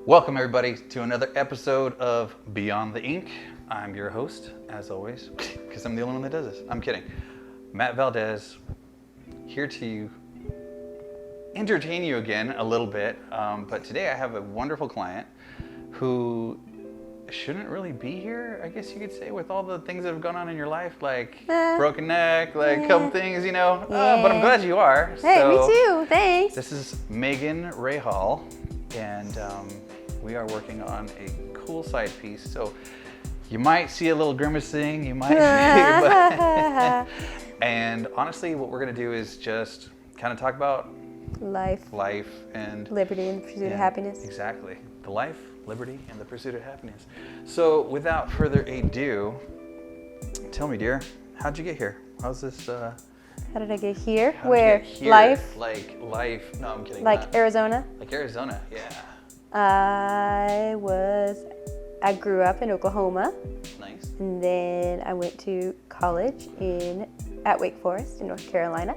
Welcome everybody to another episode of Beyond the Ink. I'm your host, as always, because I'm the only one that does this. I'm kidding. Matt Valdez, here to entertain you again a little bit. But today I have a wonderful client who shouldn't really be here, I guess you could say, with all the things that have gone on in your life, like broken neck, like a couple things, you know. But I'm glad you are. Hey, me too. Thanks. This is Megan Rahal, and we are working on a cool side piece. So you might see a little grimacing, you might and honestly, what we're gonna do is just kind of talk about life and liberty and the pursuit of happiness. Exactly. The life, liberty, and the pursuit of happiness. So without further ado, tell me, dear, how'd you get here? How's this? How did I get here? Where? Life? Like life. No, I'm kidding. Like Arizona? Like Arizona, yeah. I grew up in Oklahoma. Nice. And then I went to college at Wake Forest in North Carolina.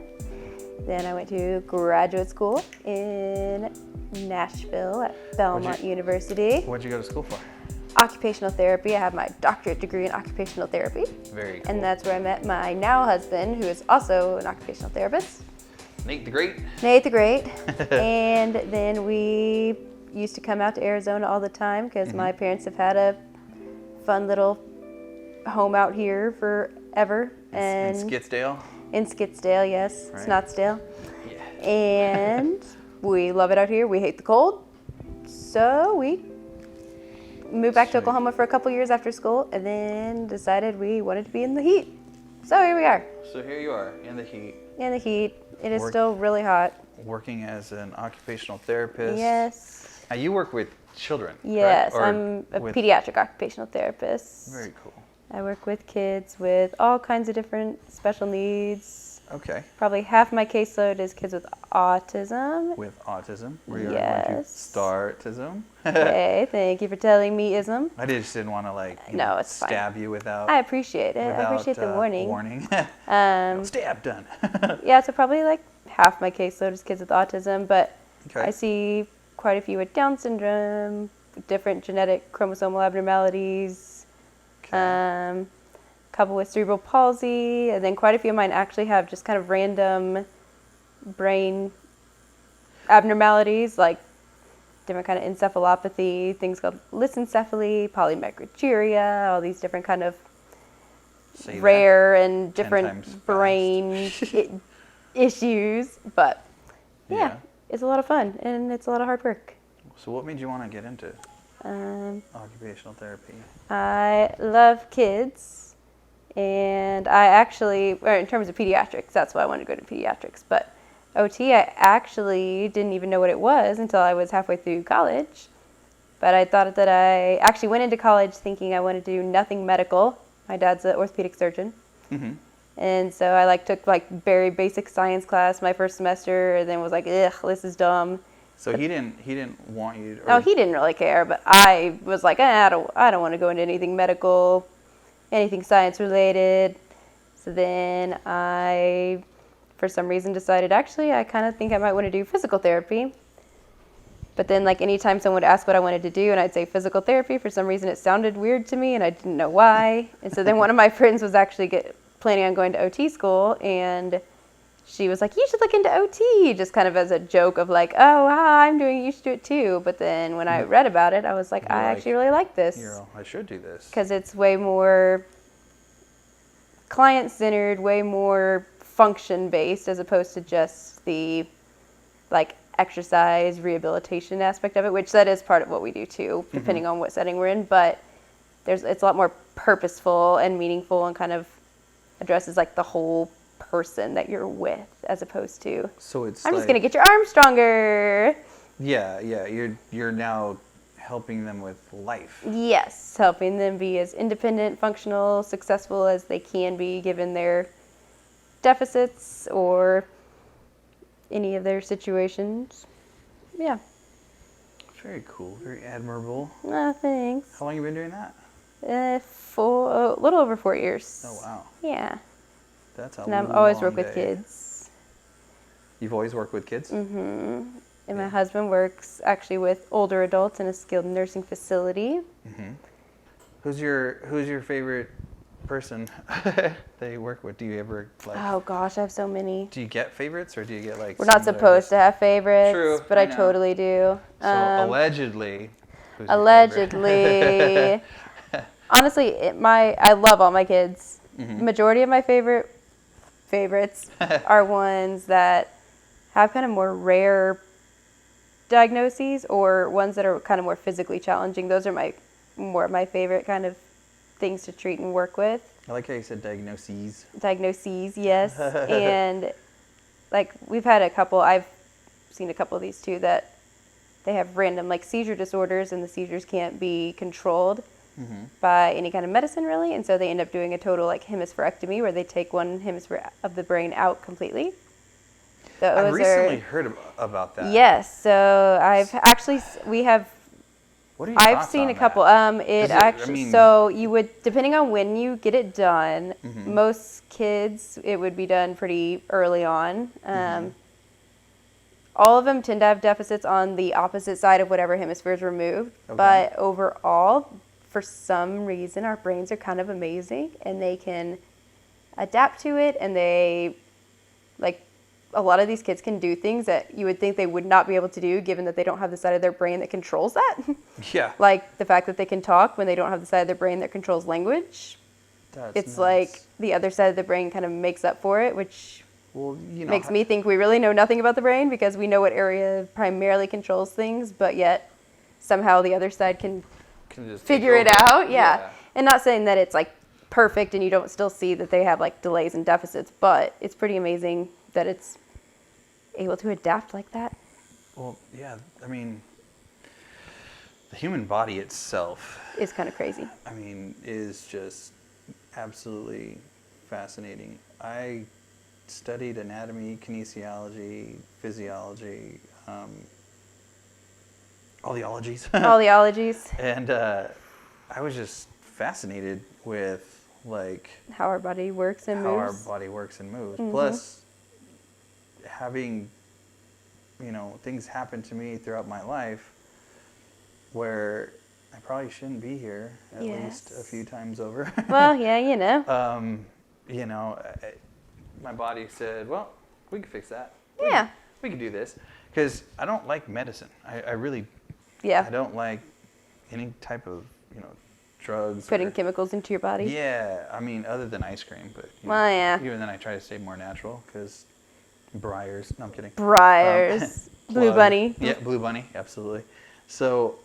Then I went to graduate school in Nashville at Belmont University. What'd you go to school for? Occupational Therapy. I have my doctorate degree in Occupational Therapy. Very cool. And that's where I met my now husband, who is also an occupational therapist. Nate the Great. Nate the Great. And then we used to come out to Arizona all the time because my parents have had a fun little home out here forever. In Scottsdale? In Scottsdale, yes. Right. Scottsdale. Yeah. And we love it out here. We hate the cold. So we moved back to Oklahoma for a couple years after school and then decided we wanted to be in the heat. So here we are. So here you are in the heat. In the heat. It is still really hot. Working as an occupational therapist. Yes. Now you work with children, yes, correct? I'm a pediatric occupational therapist. Very cool. I work with kids with all kinds of different special needs. Okay. Probably half my caseload is kids with autism. With autism? Where you're Yes. going to startism? Okay, thank you for telling me ism. I just didn't want to No, it's stab you without. I appreciate it. I appreciate the warning. Stab done. Yeah, so probably like half my caseload is kids with autism, but Okay. I see quite a few with Down syndrome, different genetic chromosomal abnormalities, a couple with cerebral palsy, and then quite a few of mine actually have just kind of random brain abnormalities, like different kind of encephalopathy, things called lissencephaly, polymicrogyria, all these different kind of rare and different brain issues. But yeah, it's a lot of fun and it's a lot of hard work. So what made you want to get into occupational therapy? I love kids, and I actually, or in terms of pediatrics, that's why I wanted to go to pediatrics. But OT, I actually didn't even know what it was until I was halfway through college. But I thought that I actually went into college thinking I wanted to do nothing medical. My dad's an orthopedic surgeon. Mm-hmm. And so I took very basic science class my first semester, and then was like, ugh, this is dumb. So he didn't want you to... No, he didn't really care, but I was like, I don't want to go into anything medical, anything science related. So then I, for some reason, decided, actually, I kind of think I might want to do physical therapy. But then anytime someone would ask what I wanted to do and I'd say physical therapy, for some reason it sounded weird to me and I didn't know why. And so then one of my friends was actually planning on going to OT school, and she was like, you should look into OT, just kind of as a joke of like, oh, I'm doing it, you should do it too. But then when I read about it, I was like, I actually really like this. I should do this. Because it's way more client-centered, way more function-based, as opposed to just the exercise rehabilitation aspect of it, which that is part of what we do too, depending on what setting we're in. But it's a lot more purposeful and meaningful and kind of addresses the whole person that you're with, as opposed to I'm just gonna get your arm stronger. Yeah, you're now helping them with life. Yes, helping them be as independent, functional, successful as they can be given their deficits or any of their situations. Yeah. Very cool, very admirable. Thanks. How long have you been doing that? A little over 4 years. Oh, wow. Yeah. That's a And I've always long worked with day. kids. You've always worked with kids? Mm-hmm. And my husband works actually with older adults in a skilled nursing facility. Mm-hmm. Who's your favorite person that you work with? Do you ever like? Oh gosh, I have so many. Do you get favorites or do you get like? We're not supposed to have favorites, True, but I I know. totally do. So allegedly. Who's your Allegedly. Honestly, I love all my kids. Mm-hmm. The majority of my favorites are ones that have kind of more rare diagnoses or ones that are kind of more physically challenging. Those are more of my favorite kind of things to treat and work with. I like how you said diagnoses. Diagnoses, yes. And like I've seen a couple of these too, that they have random like seizure disorders and the seizures can't be controlled by any kind of medicine really. And so they end up doing a total like hemispherectomy where they take one hemisphere of the brain out completely. I've recently heard about that. Yes. So What are your I've thoughts seen on a couple. that? So you would, depending on when you get it done, Mm-hmm. most kids, it would be done pretty early on. All of them tend to have deficits on the opposite side of whatever hemisphere is removed. Okay. But overall, for some reason, our brains are kind of amazing and they can adapt to it, and a lot of these kids can do things that you would think they would not be able to do given that they don't have the side of their brain that controls that. Yeah. Like the fact that they can talk when they don't have the side of their brain that controls language. That's It's nuts. like the other side of the brain kind of makes up for it, which Well, makes me think we really know nothing about the brain because we know what area primarily controls things, but yet somehow the other side can just figure take it over. out. Yeah. And not saying that it's like perfect and you don't still see that they have like delays and deficits, but it's pretty amazing that it's able to adapt like that. Well, yeah. I mean, the human body itself, It's kind of crazy. I mean, is just absolutely fascinating. I studied anatomy, kinesiology, physiology, all the ologies. All the ologies, And I was just fascinated with like how our body works and how our moves. body works and moves. Mhm. Plus, having things happen to me throughout my life where I probably shouldn't be here at least a few times over. Well, yeah, you know. My body said, "Well, we can fix that. Yeah. We can do this." Because I don't like medicine. I really. Yeah. I don't like any type of drugs. Putting chemicals into your body. Yeah, I mean, other than ice cream, but Well, yeah. even then I try to stay more natural because Briars. No, I'm kidding. Briars. Blue Plug. Bunny. Yeah, Blue Bunny, absolutely. So,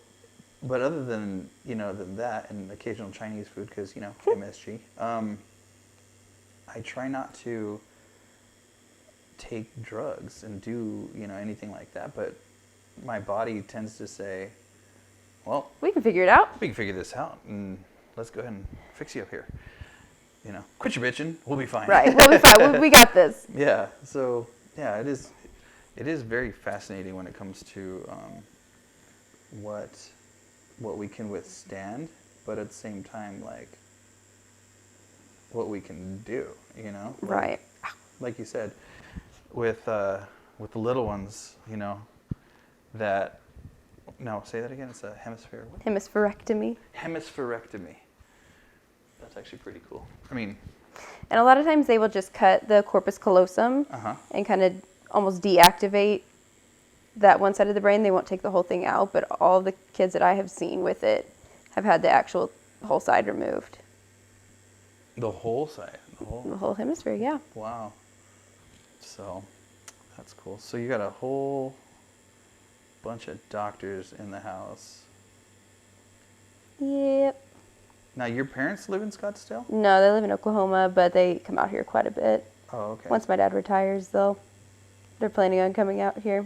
but other than than that and occasional Chinese food because MSG, I try not to take drugs and do anything like that. But my body tends to say, well, We can figure it out. we can figure this out and let's go ahead and fix you up here. Quit your bitching. We'll be fine. Right. We'll be fine. We got this. Yeah. So yeah, it is very fascinating when it comes to what we can withstand, but at the same time, like what we can do. Right. Like you said, with the little ones, that. No, say that again. It's a hemisphere. What? Hemispherectomy. Hemispherectomy. That's actually pretty cool. I mean. And a lot of times they will just cut the corpus callosum and kind of almost deactivate that one side of the brain. They won't take the whole thing out, but all the kids that I have seen with it have had the actual whole side removed. The whole side. The whole hemisphere, yeah. Wow. So, that's cool. So you got a whole bunch of doctors in the house. Yep. Now, your parents live in Scottsdale? No, they live in Oklahoma, but they come out here quite a bit. Oh, okay. Once my dad retires, they're planning on coming out here.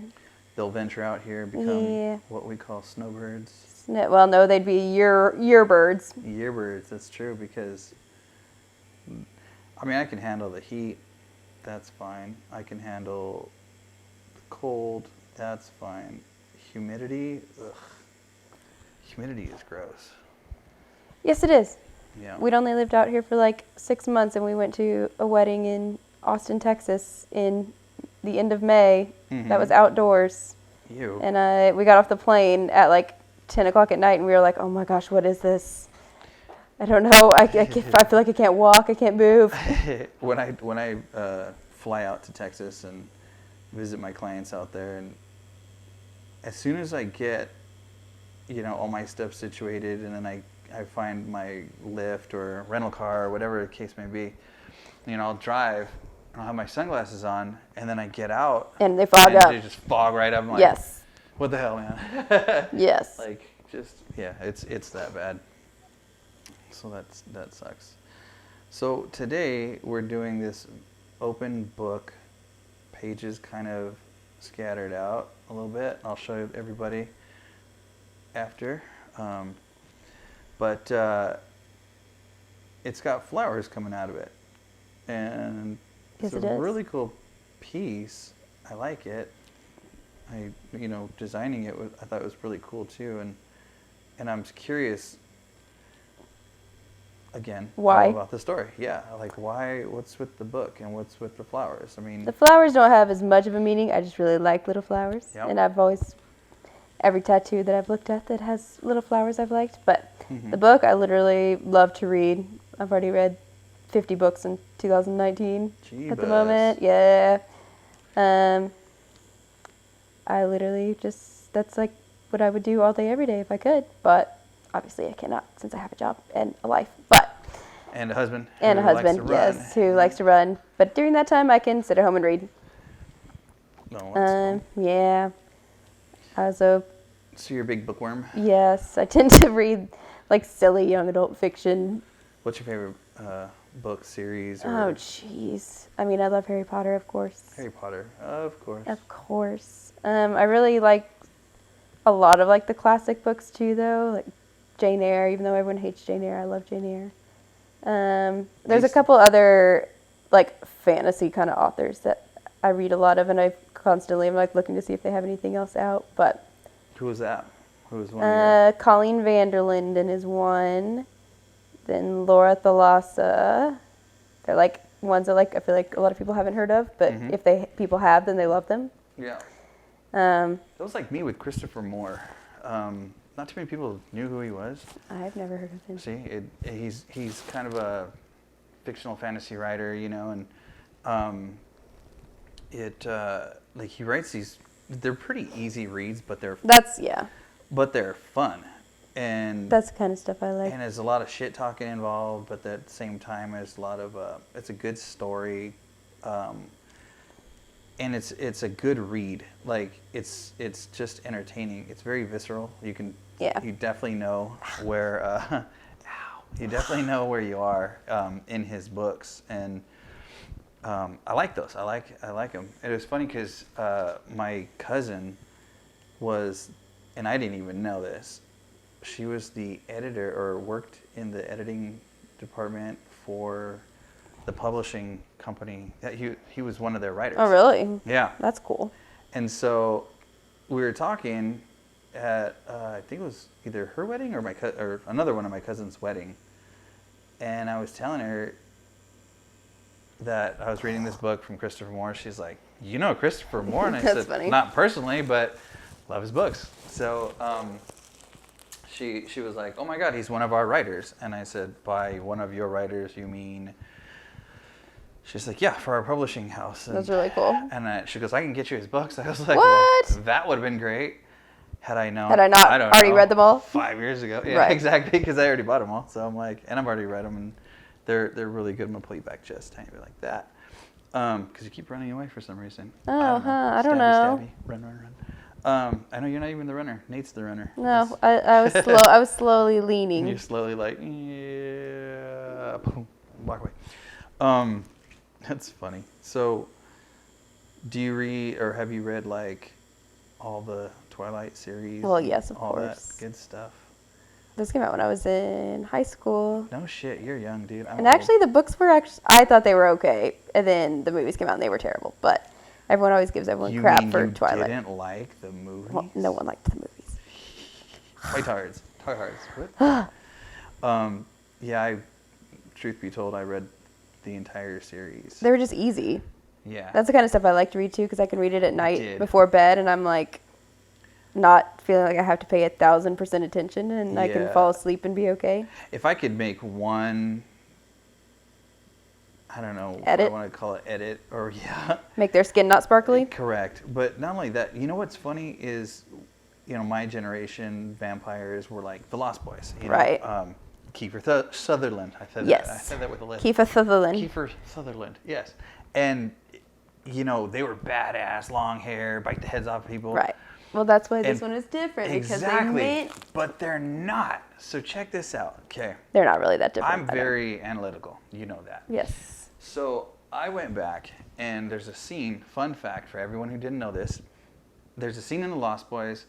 They'll venture out here, become Yeah. what we call snowbirds. Well, no, they'd be year birds. Yearbirds, that's true, because, I mean, I can handle the heat, that's fine. I can handle the cold, that's fine. Humidity, ugh. Humidity is gross. Yes, it is. Yeah. We'd only lived out here for like 6 months, and we went to a wedding in Austin, Texas in the end of May. Mhm. That was outdoors. Ew. And we got off the plane at like 10 o'clock at night, and we were like, oh my gosh, what is this? I don't know. I feel like I can't walk. I can't move. when I fly out to Texas and visit my clients out there, and as soon as I get, all my stuff situated, and then I find my Lyft or rental car or whatever the case may be, I'll drive, and I'll have my sunglasses on, and then I get out. And they fog up. They just fog right up. I'm like, yes. What the hell, man? Yes. Like, it's that bad. So that sucks. So today we're doing this open book, pages kind of scattered out a little bit. I'll show everybody after. But it's got flowers coming out of it. And yes, it's a really cool piece. I like it. Designing it, I thought it was really cool too. And I'm curious, again, why about the story. Yeah, like why, what's with the book and what's with the flowers? I mean, the flowers don't have as much of a meaning. I just really like little flowers. Yep. And I've always, every tattoo that I've looked at that has little flowers I've liked. But the book, I literally love to read. I've already read 50 books in 2019 at the moment. Yeah. I literally that's like what I would do all day, every day if I could. But obviously I cannot since I have a job and a life. And a husband. Yes, who likes to run. But during that time, I can sit at home and read. No, that's cool. Yeah. So you're a big bookworm? Yes, I tend to read like silly young adult fiction. What's your favorite book series? Oh, jeez. I mean, I love Harry Potter, of course. Harry Potter, of course. Of course. I really like a lot of like the classic books too, though, like Jane Eyre. Even though everyone hates Jane Eyre, I love Jane Eyre. There's a couple other like fantasy kind of authors that I read a lot of, and I constantly am like looking to see if they have anything else out. But who was that? Who was one? Of Colleen Vanderlinden is one. Then Laura Thalassa. They're like ones that like I feel like a lot of people haven't heard of, but if people have, then they love them. Yeah. That was like me with Christopher Moore. Not too many people knew who he was. I've never heard of him. See, he's kind of a fictional fantasy writer, and like he writes these. They're pretty easy reads, but they're fun, and that's the kind of stuff I like. And there's a lot of shit talking involved, but at the same time, there's a lot of it's a good story, and it's a good read. Like it's just entertaining. It's very visceral. You definitely know where you are in his books, and I like those. I like them. It was funny because my cousin was, and I didn't even know this. She was the editor, or worked in the editing department for the publishing company. He was one of their writers. Oh, really? Yeah. That's cool. And so we were talking at I think it was either her wedding or or another one of my cousin's wedding, and I was telling her that I was reading this book from Christopher Moore. She's like, Christopher Moore? And I said, funny. Not personally, but love his books. So she was like, oh my God, he's one of our writers. And I said, by one of your writers, you mean? She's like, yeah, for our publishing house. And, that's really cool. And she goes, I can get you his books. I was like, what? Well, that would have been great. Had I not already read them all? 5 years ago. Yeah, right. Exactly, because I already bought them all. So I'm like, and I've already read them, and they're really good. I'm going to pull you back just tiny bit like that. Because you keep running away for some reason. I don't know. Stabby. Run. I know you're not even the runner. Nate's the runner. No, I was slow. I was slowly leaning. And you're slowly like, yeah, boom, walk away. That's funny. So, do you read, or have you read like all the Twilight series? Well, yes, of all course. That good stuff. Those came out when I was in high school. No shit, you're young, dude. And actually, the books were I thought they were okay, and then the movies came out and they were terrible. But everyone always gives everyone crap for Twilight. You didn't like the movies? Well, no one liked the movies. Tryhards. What? Yeah, truth be told, I read the entire series. They were just easy. Yeah. That's the kind of stuff I like to read too, because I can read it at night before bed, and I'm like, not feeling like I have to pay 1,000% attention and I can Yeah. fall asleep and be okay. If I could make one, I don't know Edit? if I want to call it edit or Make their skin not sparkly? correct. But not only that, you know what's funny is, my generation vampires were like the Lost Boys. Right. Kiefer Sutherland. I said Yes. that. I said that with a list. Kiefer Sutherland. Kiefer Sutherland. Yes. And they were badass, long hair, bite the heads off people. Right. Well, that's why this And one is different because exactly. they meant But they're not. So check this out. Okay. they're not really that different. I'm very analytical. You know that. Yes. So I went back, and there's a scene, fun fact for everyone who didn't know this, there's a scene in The Lost Boys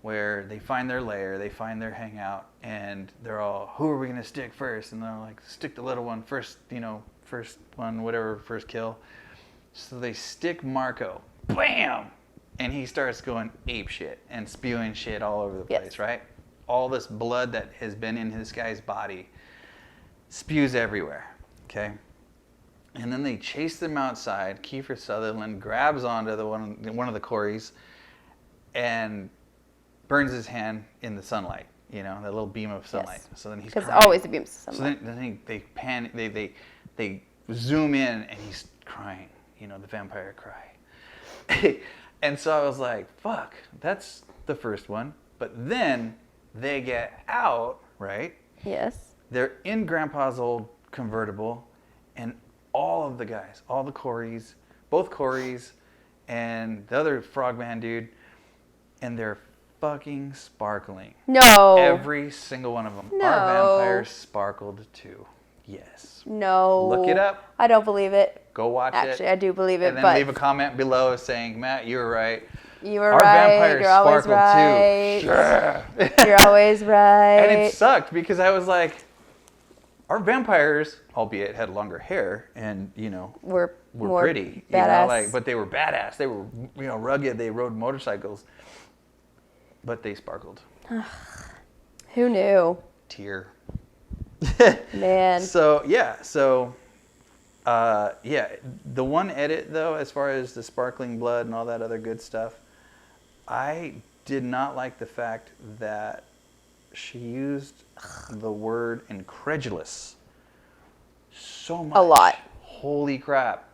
where they find their lair, they find their hangout, and they're all, who are we going to stick first? And they're like, stick the little one first, first one, whatever, first kill. So they stick Marco, bam! And he starts going ape shit and spewing shit all over the place, Yes. right? All this blood that has been in this guy's body spews everywhere, okay? And then they chase them outside. Kiefer Sutherland grabs onto one of the Corys and burns his hand in the sunlight. That little beam of sunlight. Yes. So then he's Because crying. always the beams of So sunlight. then they zoom in and he's crying. The vampire cry. And so I was like, fuck, that's the first one. But then they get out, right? Yes. They're in Grandpa's old convertible, and all of the guys, all the Corys, both Corys, and the other frogman dude, and they're fucking sparkling. No. Every single one of them. No. Our vampires sparkled too. Yes. No. Look it up. I don't believe it. Go watch it. Actually, I do believe it, And then but leave a comment below saying, Matt, you were right. you were Our right. vampires You're always sparkled right. too. Yeah. You're always right. And it sucked because I was like, our vampires, albeit had longer hair and, We're were more pretty. badass. But they were badass. They were, rugged. They rode motorcycles. But they sparkled. Who knew? Tear. Man. So, the one edit, though, as far as the sparkling blood and all that other good stuff, I did not like the fact that she used the word incredulous so much. A lot. Holy crap.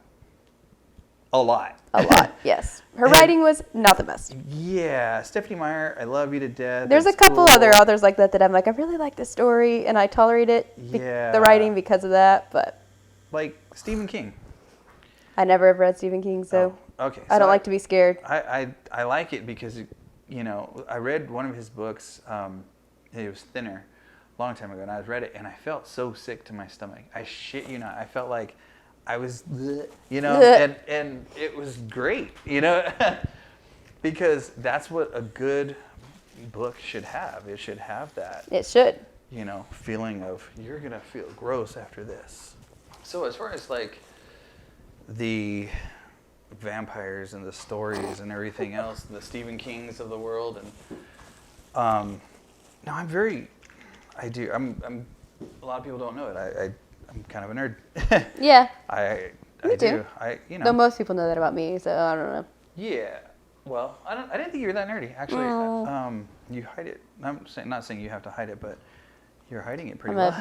A lot. A lot, yes. Her writing was not the best. Yeah, Stephanie Meyer, I love you to death. There's a It's couple cool. other authors like that I really like this story, and I tolerate it, Yeah. the writing because of that, but Like Stephen King. I never have read Stephen King, so Okay. I don't like to be scared. I like it because, I read one of his books, it was Thinner, a long time ago, and I read it, and I felt so sick to my stomach. I shit you not. I felt like I was, and it was great, because that's what a good book should have. It should have that, It should. feeling of, you're going to feel gross after this. So as far as, the vampires and the stories and everything else, the Stephen Kings of the world, and no, I'm a lot of people don't know it. I'm kind of a nerd. Yeah. I Me do. too. Though most people know that about me, so I don't know. Yeah. Well, I didn't think you were that nerdy. Actually, Oh. you hide it. I'm not saying you have to hide it, but you're hiding it pretty I'm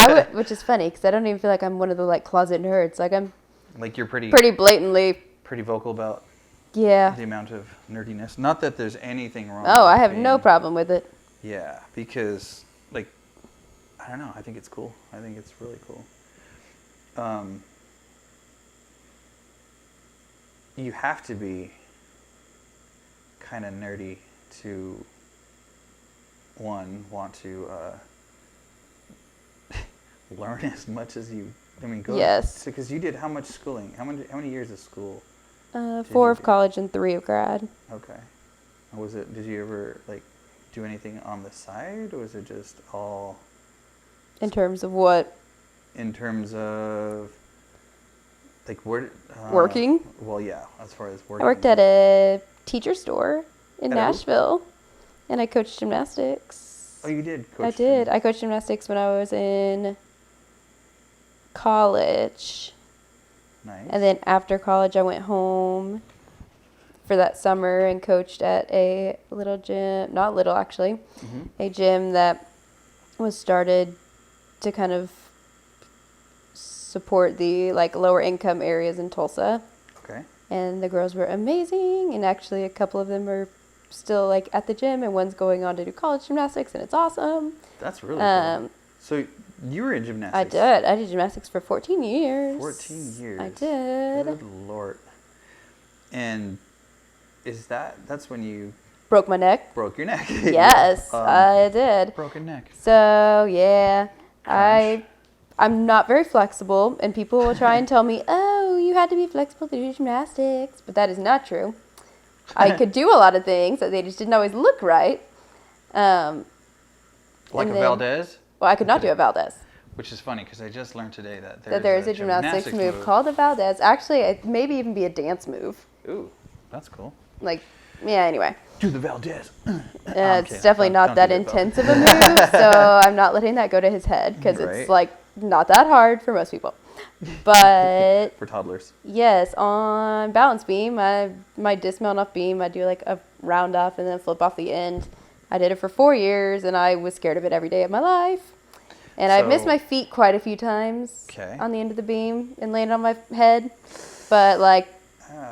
well. which is funny because I don't even feel like I'm one of the closet nerds. Like I'm Like you're pretty blatantly. pretty vocal about Yeah. the amount of nerdiness. Not that there's anything wrong. Oh, with I have no being- problem with it. Yeah, because I don't know. I think it's cool. I think it's really cool. You have to be kind of nerdy to want to learn as much as you. Go. Yes. Because you did how much schooling? How many years of school? 4 of college and 3 of grad. Okay. Did you ever do anything on the side, or was it just all? In terms of what? In terms of where? Working? Well, yeah. As far as I working. worked at a teacher store in At a who? Nashville, and I coached gymnastics. Oh, you did. Coach I did. I coached gymnastics when I was in college. Nice. And then after college, I went home for that summer and coached at a little gym, not little actually, a gym that was started to kind of support the like lower income areas in Tulsa. Okay. And the girls were amazing, and actually a couple of them are still like at the gym, and one's going on to do college gymnastics, and it's awesome. That's really cool. So you were in gymnastics? I did gymnastics for 14 years. 14 years. I did. Good Lord. And that's when you Broke my neck. broke your neck? Yes, I did. Broken neck. So yeah, Crunch. I'm not very flexible, and people will try and tell me, oh, you had to be flexible to do gymnastics, but that is not true. I could do a lot of things, but they just didn't always look right. Like a Valdez? Well, I could not do a Valdez. Which is funny because I just learned today that There is a gymnastics move called a Valdez. Actually, it maybe even be a dance move. Ooh, that's cool. Like, yeah, anyway. Do the Valdez. It's definitely not that intense of a move, so I'm not letting that go to his head because it's like not that hard for most people. But for toddlers. Yes, on balance beam, my dismount off beam, I do like a round off and then flip off the end. I did it for 4 years, and I was scared of it every day of my life. And I've missed my feet quite a few times on the end of the beam and landed on my head. But like,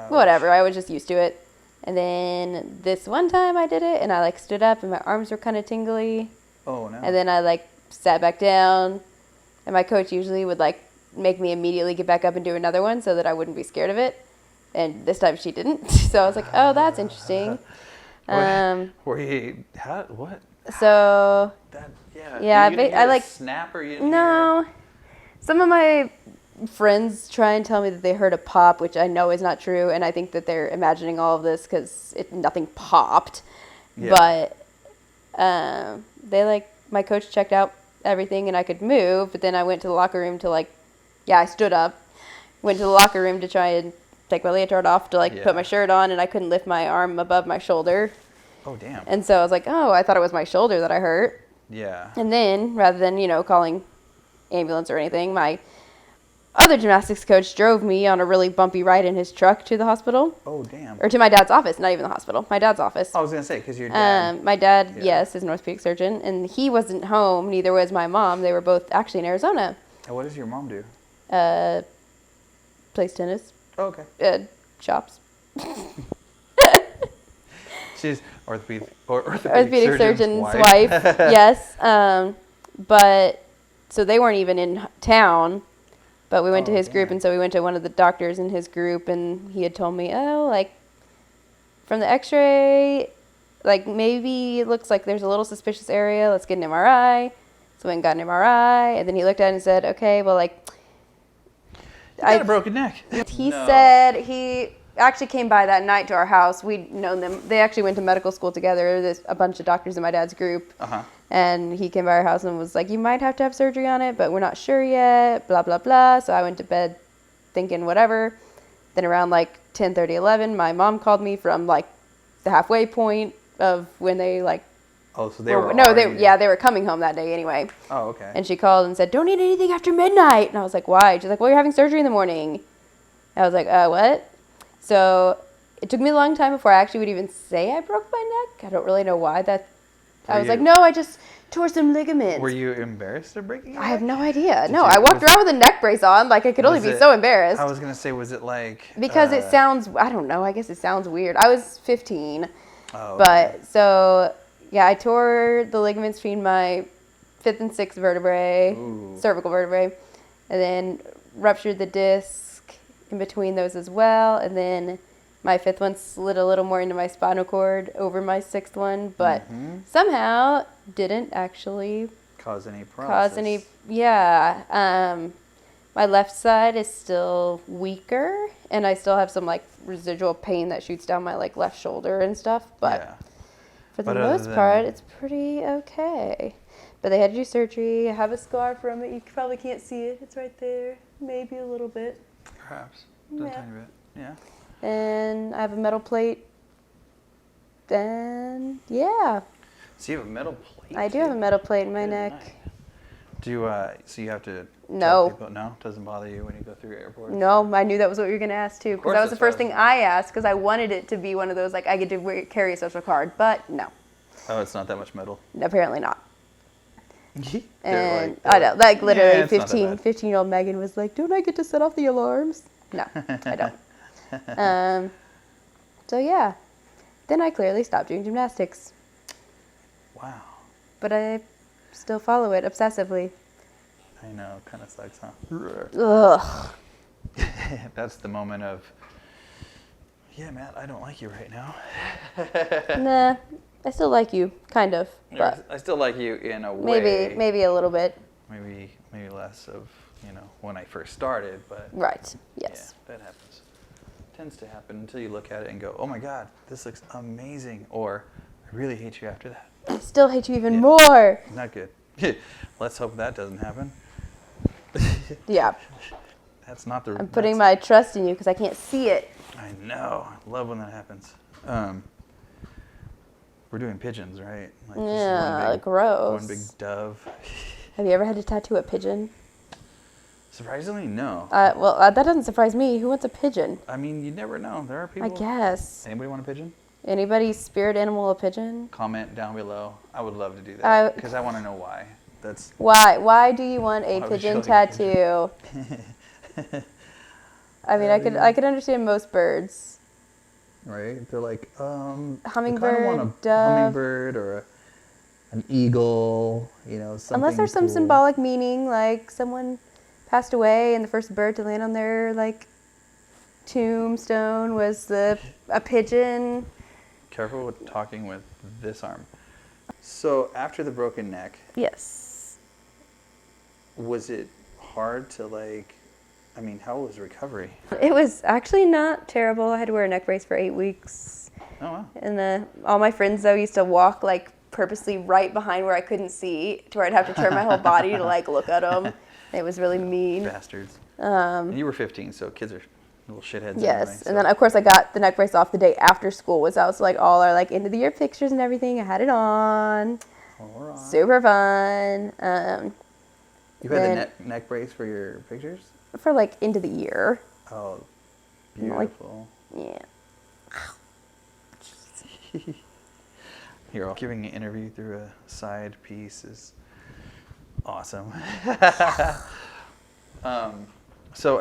whatever, I was just used to it. And then this one time I did it, and I like stood up, and my arms were kind of tingly. Oh no! And then I like sat back down, and my coach usually would like make me immediately get back up and do another one so that I wouldn't be scared of it. And this time she didn't. So I was like, oh, that's interesting. Were you what? So I like snap or you no. Some of my friends try and tell me that they heard a pop, which I know is not true, and I think that they're imagining all of this because nothing popped. Yeah. But they like my coach checked out everything and I could move, but then I went to the locker room to I stood up, went to the locker room to try and take my leotard off to put my shirt on, and I couldn't lift my arm above my shoulder. Oh damn! And so I was like, oh, I thought it was my shoulder that I hurt. Yeah. And then rather than calling ambulance or anything, my other gymnastics coach drove me on a really bumpy ride in his truck to the hospital. Oh, damn. Or to my dad's office, not even the hospital. My dad's office. I was going to say, because your dad... my dad, yes, is an orthopedic surgeon, and he wasn't home, neither was my mom. They were both actually in Arizona. And what does your mom do? Plays tennis. Oh, okay. Shops. She's orthopedic surgeon's wife. Yes. But, so they weren't even in town. But we went to his group, and so we went to one of the doctors in his group, and he had told me, from the x-ray, maybe it looks like there's a little suspicious area. Let's get an MRI. So we went and got an MRI, and then he looked at it and said, okay, well, you got a broken neck. He said he actually came by that night to our house. We'd known them. They actually went to medical school together. There's a bunch of doctors in my dad's group. Uh-huh. And he came by our house and was like, you might have to have surgery on it, but we're not sure yet, blah, blah, blah. So I went to bed thinking whatever. Then around 10:30, 11, my mom called me from the halfway point of when they Oh, so they were they were coming home that day anyway. Oh, okay. And she called and said, don't eat anything after midnight. And I was like, why? She's like, well, you're having surgery in the morning. I was like, what? So it took me a long time before I actually would even say I broke my neck. I don't really know why that. I was like, no, I just tore some ligaments. Were you embarrassed of breaking your neck? I have no idea. I walked around with a neck brace on. I could only be so embarrassed. I was going to say, was it because it sounds, I don't know, I guess it sounds weird. I was 15. Oh, okay. But, so, yeah, I tore the ligaments between my 5th and 6th vertebrae, cervical vertebrae, and then ruptured the disc in between those as well, and then my 5th one slid a little more into my spinal cord over my 6th one, but somehow didn't actually cause any problems. My left side is still weaker, and I still have some residual pain that shoots down my left shoulder and stuff, but for the most part, it's pretty okay. But they had to do surgery. I have a scar from it. You probably can't see it. It's right there. Maybe a little bit. Perhaps. Just a tiny bit. Yeah. And I have a metal plate. And yeah. So you have a metal plate? I do have a metal plate in my neck. So you have to No. People, no, doesn't bother you when you go through airports. No, I knew that was what you were gonna ask too, because that was the first thing I asked, because I wanted it to be one of those like I get to carry a social card, but no. Oh, it's not that much metal. Apparently not. And I know, like literally yeah, 15-year-old Megan was like, "Don't I get to set off the alarms?" No, I don't. So yeah, then I clearly stopped doing gymnastics. Wow. But I still follow it obsessively. I know, kind of sucks, huh? Ugh. That's the moment of, yeah, Matt, I don't like you right now. Nah, I still like you, kind of. But I still like you in a way. Maybe a little bit. Maybe less of, when I first started, but. Right, yes. Yeah, that happens. Tends to happen until you look at it and go, oh my God, this looks amazing. Or, I really hate you after that. I still hate you even more. Not good. Let's hope that doesn't happen. Yeah. That's not the. I'm putting my trust in you because I can't see it. I know. I love when that happens. We're doing pigeons, right? Like Yeah, gross. One big dove. Have you ever had to tattoo a pigeon? Surprisingly, no. Well, that doesn't surprise me. Who wants a pigeon? I mean, you never know. There are people. I guess. Anybody want a pigeon? Anybody's spirit animal a pigeon? Comment down below. I would love to do that because I want to know why. That's why do you want a pigeon tattoo? I mean, I could understand most birds. Right? They're like Hummingbird, I kinda want a dove. hummingbird or an eagle. Something. Unless there's some symbolic meaning, like someone passed away and the first bird to land on their like tombstone was a pigeon. Careful with talking with this arm. So after the broken neck, Yes. was it hard to how was recovery? It was actually not terrible. I had to wear a neck brace for 8 weeks. Oh wow. And all my friends though used to walk like purposely right behind where I couldn't see, to where I'd have to turn my whole body to like look at them. It was really mean. Bastards. And you were 15, so kids are little shitheads. Yes, anyway, so. and then of course I got the neck brace off the day after school was out, so like all our like end of the year pictures and everything. I had it on. All right. Super fun. You had the neck brace for your pictures? For like end of the year. Oh, beautiful. Yeah. Here, giving an interview through a side piece is awesome. So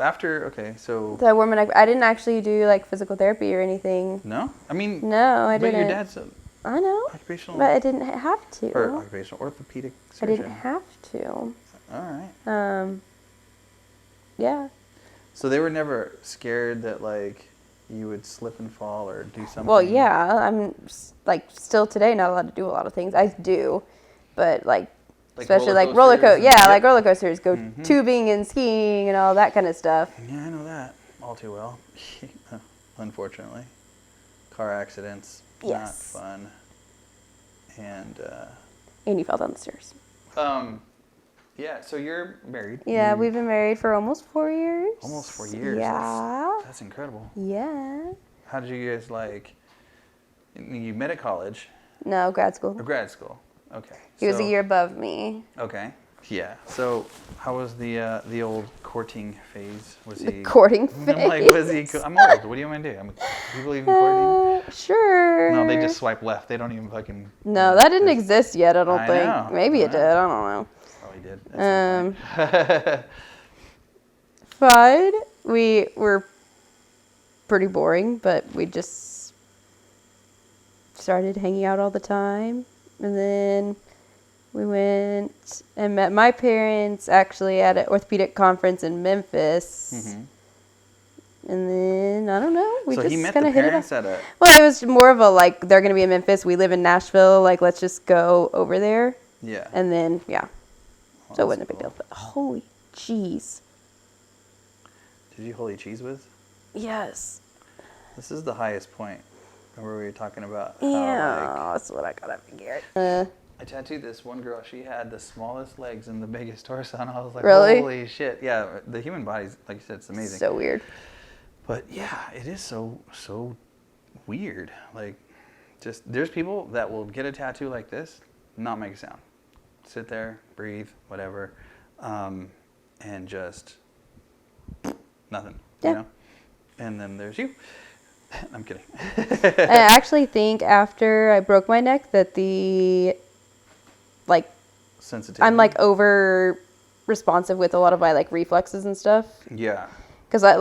So I wore my neck. I didn't actually do like physical therapy or anything. No? I mean, no, I but didn't. Your dad's I know. occupational. But I didn't have to. Or occupational orthopedic surgeon. I didn't have to. All right. Yeah. So they were never scared that like you would slip and fall or do something? Well, yeah. I'm like still today not allowed to do a lot of things. I do, but like especially like roller coasters. Yeah, like roller coasters. Go tubing and skiing and all that kind of stuff. Yeah, I know that all too well. Unfortunately, car accidents. Yes. Not fun. And you fell down the stairs. Yeah, so you're married. Yeah, we've been married for almost 4 years. Almost 4 years. Yeah. That's incredible. Yeah. How did you guys you met at college? No, grad school. Or grad school. Okay. He was a year above me. Okay. Yeah. So how was the old courting phase? Was he courting phase? I'm like, was he? I'm old. What do you want me to do? People even courting? Sure. No, they just swipe left. They don't even fucking. No, that didn't exist yet. I don't think. Know. Maybe it did. I don't know. Probably did. Fine. We were pretty boring, but we just started hanging out all the time, and then we went and met my parents actually at an orthopedic conference in Memphis. Mm-hmm. And then, I don't know, we so just he met kind the of hit it parents off. at a... Well, it was more of a, like, they're going to be in Memphis. We live in Nashville. Like, let's just go over there. Yeah. And then, yeah. Oh, so it wasn't a big deal. But holy cheese. Did you holy cheese with? Yes. This is the highest point where we were talking about how, yeah, that's what I gotta figure. I tattooed this one girl. She had the smallest legs and the biggest torso, and I was like, really? Holy shit. Yeah, the human body's, like you said, it's amazing. So weird. But yeah, it is so weird. Like, just, there's people that will get a tattoo like this, not make a sound. Sit there, breathe, whatever. and just nothing, Yeah. you know? And then there's you. I'm kidding. I actually think after I broke my neck that Sensitivity. I'm like over responsive with a lot of my like reflexes and stuff. Yeah. Because I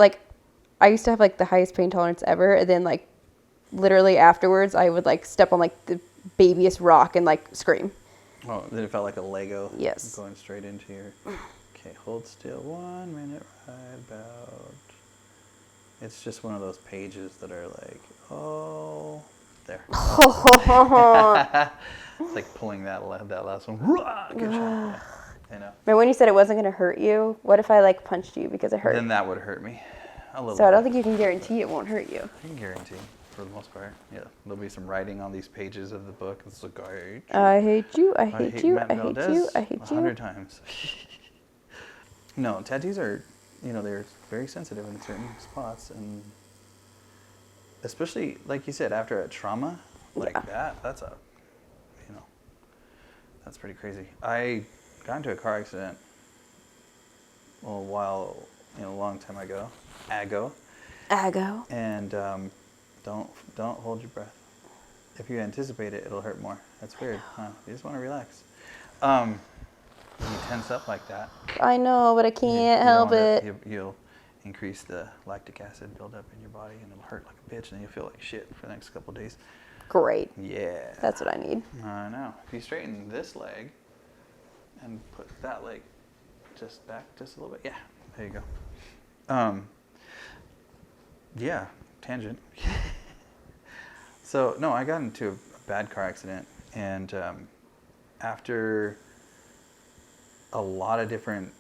used to have like the highest pain tolerance ever, and then like literally afterwards I would like step on like the babyest rock and like scream. Oh, then it felt like a Lego. Yes. Going straight into your. Okay, hold still 1 minute, right about. It's just one of those pages that are like, oh, there. It's like pulling that last one. Good shot. Yeah, I know. But when you said it wasn't going to hurt you, what if I like punched you because it hurt? Then that would hurt me a little. So I don't bit. think you can guarantee it won't hurt you. I can guarantee, for the most part. Yeah, there'll be some writing on these pages of the book. It's like, I hate you. I hate you. Matt I hate Valdez you. I hate you. 100 times. No, tattoos are, they're very sensitive in certain spots, and especially like you said, after a trauma like that, that's that's pretty crazy. I got into a car accident a long time ago. And don't hold your breath. If you anticipate it, it'll hurt more. That's weird, huh? You just want to relax. When you tense up like that. I know, but I can't help it. You'll increase the lactic acid buildup in your body, and it'll hurt like a bitch, and then you'll feel like shit for the next couple of days. Great. Yeah. That's what I need. I know. If you straighten this leg and put that leg just back just a little bit. Yeah, there you go. Yeah, tangent. So, no, I got into a bad car accident, and after a lot of different,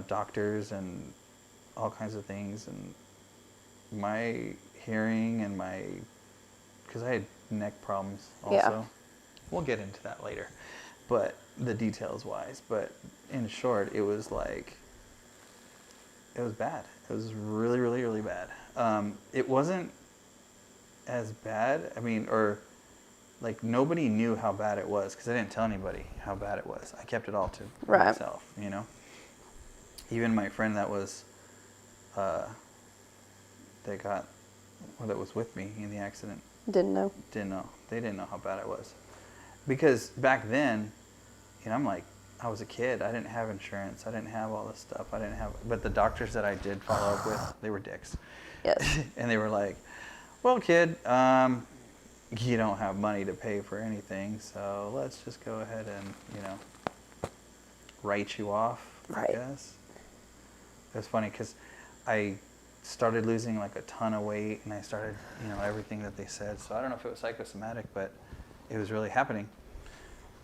doctors and all kinds of things, and my hearing and because I had neck problems also. Yeah. We'll get into that later, but the details wise. But in short, it was bad. It was really, really, really bad. It wasn't as bad. Nobody knew how bad it was because I didn't tell anybody how bad it was. I kept it all to myself, Even my friend that was, that was with me in the accident. Didn't know. They didn't know how bad it was. Because back then, I was a kid. I didn't have insurance. I didn't have all this stuff. But the doctors that I did follow up with, they were dicks. Yes. And they were like, well, kid, you don't have money to pay for anything, so let's just go ahead and, write you off, Right. I guess. It was funny because I started losing like a ton of weight, and I started, everything that they said. So I don't know if it was psychosomatic, but it was really happening.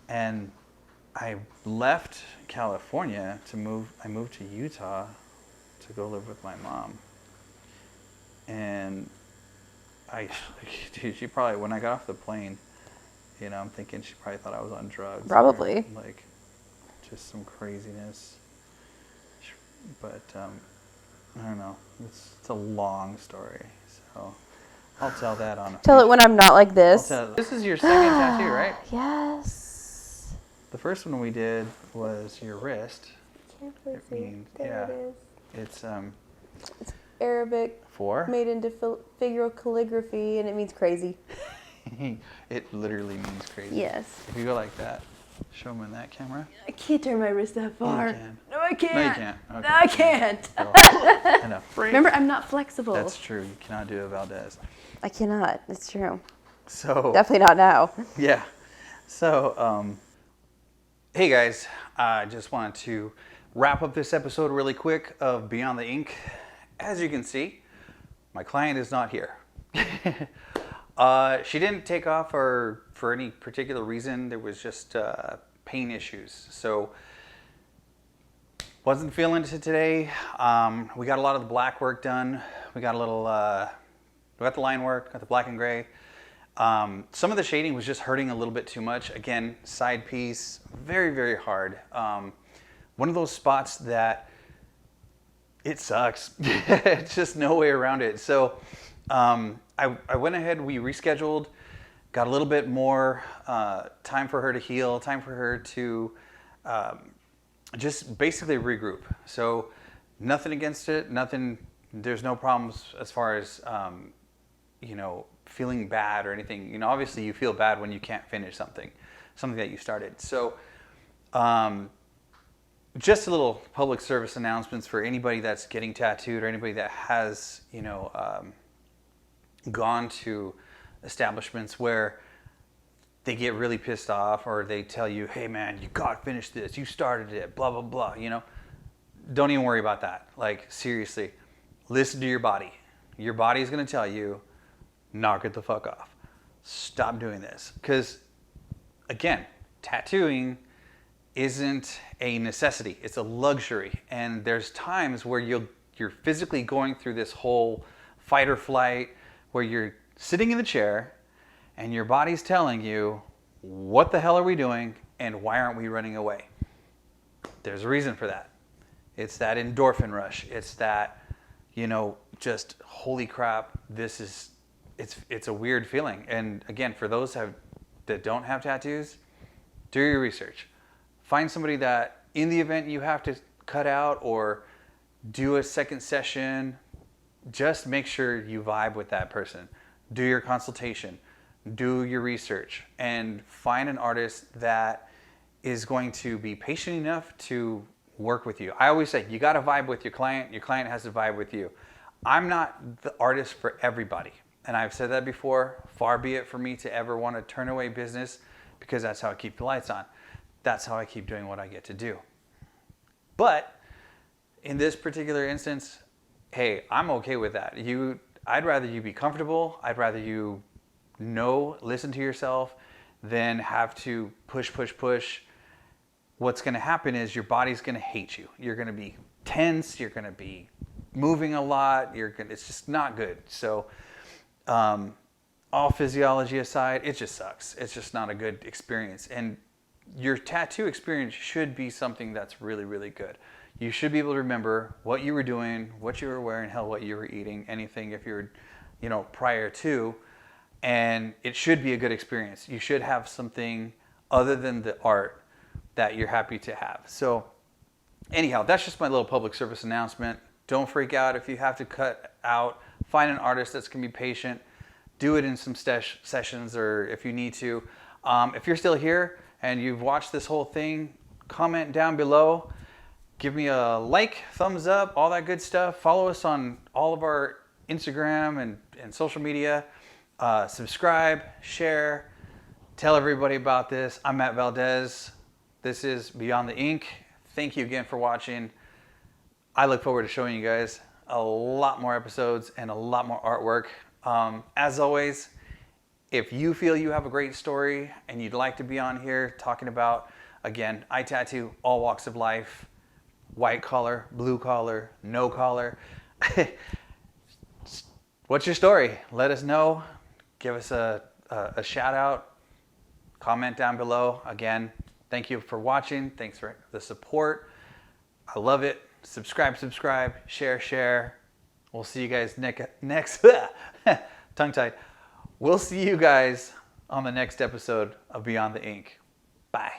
And I left California I moved to Utah to go live with my mom. And she probably, when I got off the plane, I'm thinking she probably thought I was on drugs. Probably. Or, just some craziness. But, I don't know. It's a long story, so I'll tell that on. Tell it when I'm not like this. This is your second tattoo, right? Yes. The first one we did was your wrist. Can't really see. means- There yeah. it is. It's Arabic, for. made into figural calligraphy, and it means crazy. It literally means crazy. Yes. If you go like that, show them in that camera. I can't turn my wrist that far. can. No, I can't. No, you can't. Okay. No, I can't. I know. Remember, I'm not flexible. That's true. You cannot do a Valdez. I cannot. It's true. So. Definitely not now. Yeah. So, hey guys, I just wanted to wrap up this episode really quick of Beyond the Ink. As you can see, my client is not here. She didn't take off for any particular reason. There was just pain issues. So, wasn't feeling it today. We got a lot of the black work done. We got we got the line work, got the black and gray. Some of the shading was just hurting a little bit too much. Again, side piece, very, very hard. One of those spots that it sucks. It's just no way around it. So I went ahead, we rescheduled, got a little bit more time for her to heal, time for her to just basically regroup. So Nothing against it. Nothing. There's no problems as far as feeling bad or anything. Obviously you feel bad when you can't finish something that you started. So, just a little public service announcements for anybody that's getting tattooed or anybody that has, gone to establishments where they get really pissed off or they tell you, hey man, you gotta finish this. You started it, blah, blah, blah, Don't even worry about that. Like, seriously, listen to your body. Your body is gonna tell you, knock it the fuck off. Stop doing this. Because, again, tattooing isn't a necessity. It's a luxury. And there's times where you're physically going through this whole fight or flight where you're sitting in the chair and your body's telling you, what the hell are we doing and why aren't we running away? There's a reason for that. It's that endorphin rush. It's that, just holy crap, it's a weird feeling. And again, for those that don't have tattoos, do your research. Find somebody that in the event you have to cut out or do a second session, just make sure you vibe with that person. Do your consultation, do your research, and find an artist that is going to be patient enough to work with you. I always say, you gotta vibe with your client has to vibe with you. I'm not the artist for everybody. And I've said that before, far be it for me to ever want to turn away business, because that's how I keep the lights on. That's how I keep doing what I get to do. But in this particular instance, hey, I'm okay with that. I'd rather you be comfortable. I'd rather you listen to yourself than have to push. What's going to happen is your body's going to hate you. You're going to be tense. You're going to be moving a lot. It's just not good. So all physiology aside, it just sucks. It's just not a good experience. And your tattoo experience should be something that's really, really good. You should be able to remember what you were doing, what you were wearing, hell, what you were eating, anything if you're, prior to, and it should be a good experience. You should have something other than the art that you're happy to have. So anyhow, that's just my little public service announcement. Don't freak out if you have to cut out. Find an artist that's going to be patient. Do it in some sessions, or if you need to. If you're still here and you've watched this whole thing, comment down below. Give me a like, thumbs up, all that good stuff. Follow us on all of our Instagram and social media. Subscribe, share, tell everybody about this. I'm Matt Valdez. This is Beyond the Ink. Thank you again for watching. I look forward to showing you guys a lot more episodes and a lot more artwork. As always, if you feel you have a great story and you'd like to be on here talking about, again, I tattoo all walks of life, white collar, blue collar, no collar. What's your story? Let us know. Give us a shout out. Comment down below. Again, thank you for watching. Thanks for the support. I love it. Subscribe, share. We'll see you guys next tongue-tied. We'll see you guys on the next episode of Beyond the Ink. Bye.